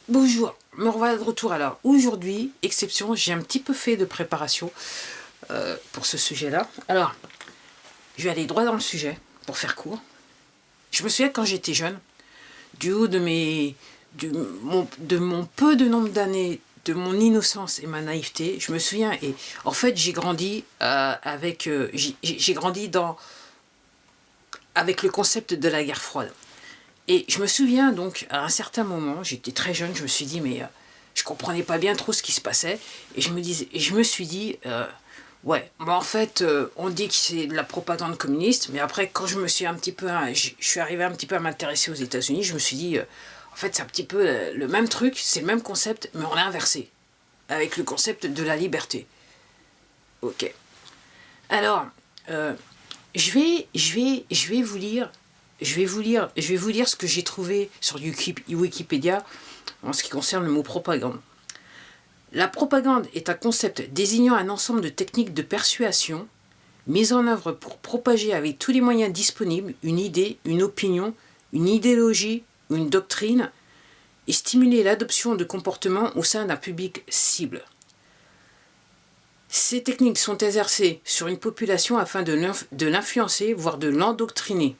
Bonjour, me revoilà de retour. Alors aujourd'hui, exception, j'ai un petit peu fait de préparation pour ce sujet-là. Alors, je vais aller droit dans le sujet pour faire court. Je me souviens quand j'étais jeune, du haut de mon peu de nombre d'années, de mon innocence et ma naïveté, je me souviens, et en fait j'ai grandi avec le concept de la guerre froide. Et je me souviens donc, à un certain moment, j'étais très jeune, je me suis dit, mais je comprenais pas bien trop ce qui se passait. Et je me suis dit, ouais, bon, en fait, on dit que c'est de la propagande communiste, mais après, quand je me suis je suis arrivé un petit peu à m'intéresser aux États-Unis, je me suis dit, en fait, c'est un petit peu le même truc, c'est le même concept, mais on l'a inversé, avec le concept de la liberté. Ok. Alors, je vais vous lire ce que j'ai trouvé sur Wikipédia en ce qui concerne le mot propagande. La propagande est un concept désignant un ensemble de techniques de persuasion mises en œuvre pour propager avec tous les moyens disponibles une idée, une opinion, une idéologie ou une doctrine et stimuler l'adoption de comportements au sein d'un public cible. Ces techniques sont exercées sur une population afin de l'influencer, voire de l'endoctriner.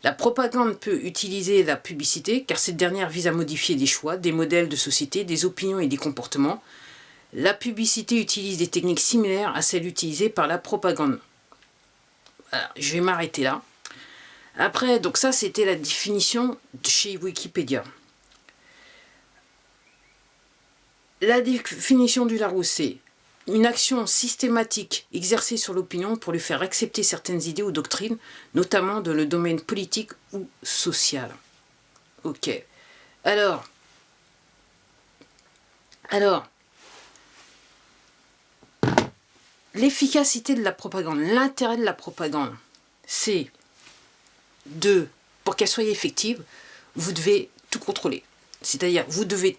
La propagande peut utiliser la publicité, car cette dernière vise à modifier des choix, des modèles de société, des opinions et des comportements. La publicité utilise des techniques similaires à celles utilisées par la propagande. Alors, je vais m'arrêter là. Après, donc ça, c'était la définition de chez Wikipédia. La définition du Larousse, c'est une action systématique exercée sur l'opinion pour lui faire accepter certaines idées ou doctrines, notamment dans le domaine politique ou social. Ok. Alors, l'efficacité de la propagande, l'intérêt de la propagande, c'est pour qu'elle soit effective, vous devez tout contrôler. C'est-à-dire, vous devez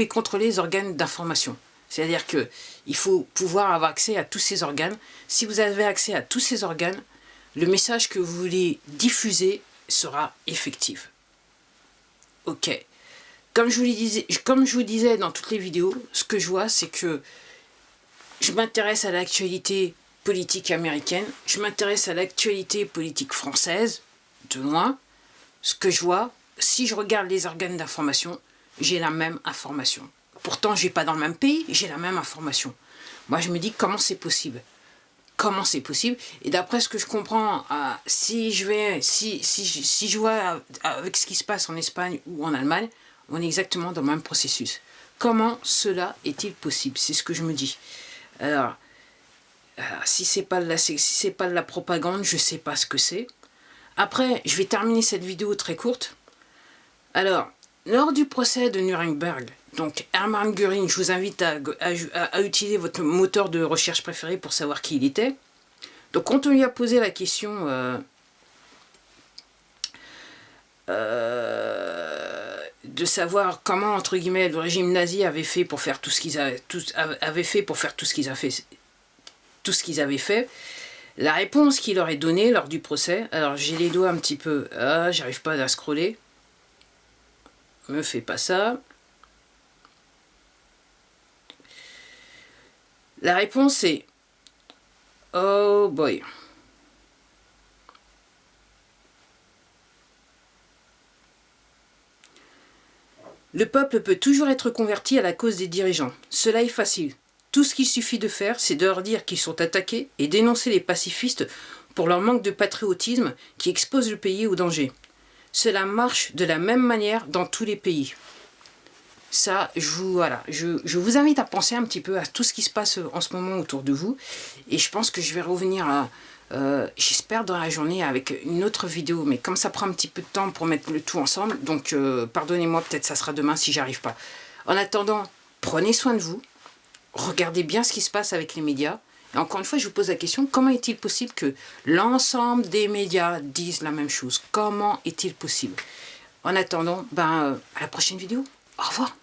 contrôler les organes d'information. C'est-à-dire qu'il faut pouvoir avoir accès à tous ces organes. Si vous avez accès à tous ces organes, le message que vous voulez diffuser sera effectif. Ok. Comme je vous disais dans toutes les vidéos, ce que je vois, c'est que je m'intéresse à l'actualité politique américaine, je m'intéresse à l'actualité politique française, de loin. Ce que je vois, si je regarde les organes d'information, j'ai la même information. Pourtant, je ne vais pas dans le même pays, j'ai la même information. Moi, je me dis, comment c'est possible? Comment c'est possible? Et d'après ce que je comprends, si je vois avec ce qui se passe en Espagne ou en Allemagne, on est exactement dans le même processus. Comment cela est-il possible? C'est ce que je me dis. Alors, si c'est pas de la propagande, je ne sais pas ce que c'est. Après, je vais terminer cette vidéo très courte. Alors, lors du procès de Nuremberg, donc Hermann Göring, je vous invite à utiliser votre moteur de recherche préféré pour savoir qui il était. Donc quand on lui a posé la question de savoir comment, entre guillemets, le régime nazi avait fait pour faire tout ce qu'ils avaient fait, la réponse qu'il leur est donnée lors du procès, alors j'ai les doigts un petit peu, j'arrive pas à scroller, me fais pas ça. La réponse est oh boy. Le peuple peut toujours être converti à la cause des dirigeants. Cela est facile. Tout ce qu'il suffit de faire, c'est de leur dire qu'ils sont attaqués et dénoncer les pacifistes pour leur manque de patriotisme qui expose le pays au danger. Cela marche de la même manière dans tous les pays. Ça, je vous invite à penser un petit peu à tout ce qui se passe en ce moment autour de vous. Et je pense que je vais revenir, j'espère, dans la journée avec une autre vidéo. Mais comme ça prend un petit peu de temps pour mettre le tout ensemble, donc pardonnez-moi, peut-être ça sera demain si j'arrive pas. En attendant, prenez soin de vous. Regardez bien ce qui se passe avec les médias. Et encore une fois, je vous pose la question, comment est-il possible que l'ensemble des médias disent la même chose? Comment est-il possible? En attendant, à la prochaine vidéo. Au revoir.